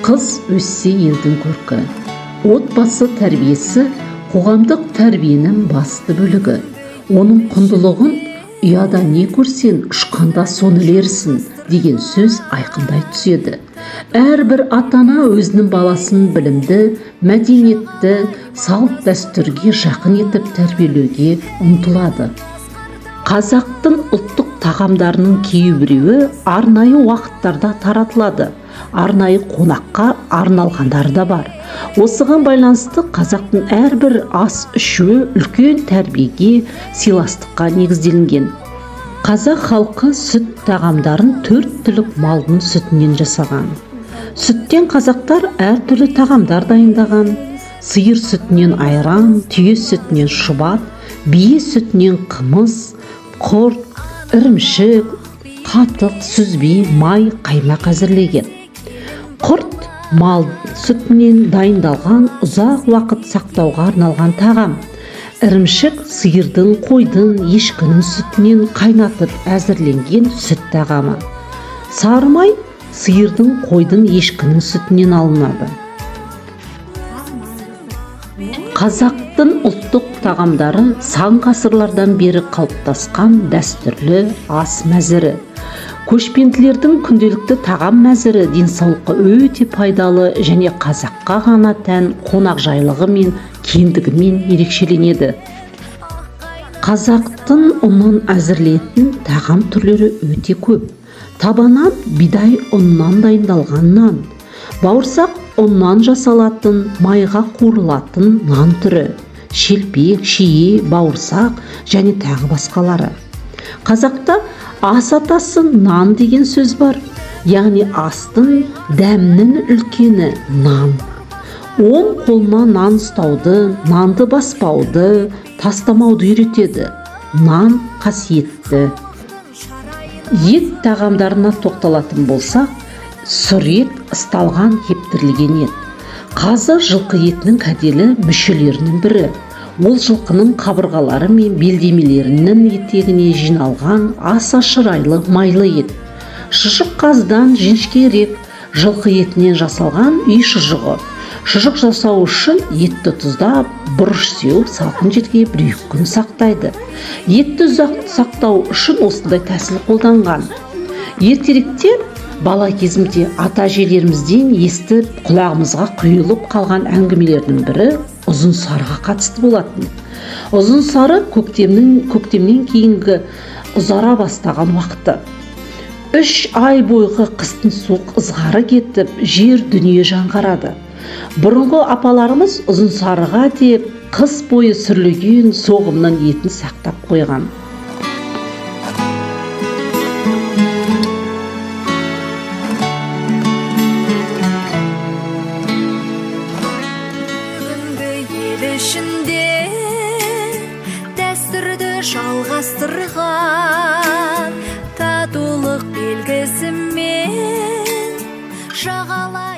Қыз өссе елдің көркі. Отбасы тәрбиесі қоғамдық тәрбиенің басты бөлігі. Оның құндылығын ұяда не көрсең, ұшқанда соны ілерсің деген сөз айқындай түседі. Әрбір ата-ана өзінің баласын білімді, мәдениетті, салт дәстүрге жақын етіп тәрбиелеуге ұмтылады. Қазақтың ұлттық тағамдарының кейбіреуі арнайы уақыттарда таратылады. Арнайы қонаққа арналғандары да бар. Осыған байланысты қазақтың әрбір ас ішуі үлкен тәрбиеге, сыйластыққа негізделген. Қазақ халқы сүт тағамдарын 4 түлік малдың сүтінен жасаған. Сүттен қазақтар әртүрлі тағамдар дайындаған. Сиыр сүтінен айран, түйе сүтінен шұбат, бие сүтінен қымыз, құрт, ірімшік, қатық, сүзбе, май, қаймақ әзірлеген. Құрт мал сүтінен дайындалған ұзақ уақыт сақтауға арналған тағам. Ірімшік сиырдың, қойдың, ешкінің сүтінен қайнатып әзірленген сүт тағамы. Сары май сиырдың, қойдың, ешкінің сүтінен алынады. Қазақтың ұлттық тағамдары сан ғасырлардан бері қалыптасқан дәстүрлі ас мәзірі. Көшпенділердің күнделікті тағам мәзірі денсаулыққа өте пайдалы және қазаққа ғана тән қонақжайлығы мен кеңдігімен ерекшеленеді. Қазақтың ұнын әзірленетін тағам түрлері өте көп. Табанан бидай ұнынан дайындалған нан, бауырсақ ұннан жасалатын, майға қуырылатын нан түрі, шелпек, шие, бауырсақ және тағы басқалары. Қазақта ас атасы нан деген сөз бар, яғни астың дәмнің үлкені нан. Оң қолына нан ұстауды, нанды баспауды, тастамауды үйретеді. Нан қасиетті. Ет тағамдарына тоқталатын болсақ, сұр ет ысталған кептірілген ет. Қазы жылқы етінің кәделі мүшелерінің бірі. Ол жылқының қабырғалары мен белдемелерінің етегіне жиналған аса шырайлы майлы ет. Шұжық қаздан жіңішкерек, жылқы етінен жасалған үй шұжығы. Шұжық жасау үшін етті тұздап, бұрыш сеуіп, салқын жерге 1-2 күн сақтайды. Етті ұзақ сақтау үшін осындай тәсіл қолданған. Ертеректе бала кезімде ата-әжелерімізден естіп, құлағымызға құйылып қалған әңгімелердің бірі ұзын сарыға қатысты болатын. Ұзын сары көктемнен кейінгі ұзара бастаған уақыты. 3 ай бойғы қыстың суық ызғары кетіп, жер дүние жаңғарады. Бұрынғы апаларымыз ұзын сарыға деп қыс бойы сүрлеген соғымның етін сақтап қойған. Дәстүрді жалғастырған татулық белгісімен жағалай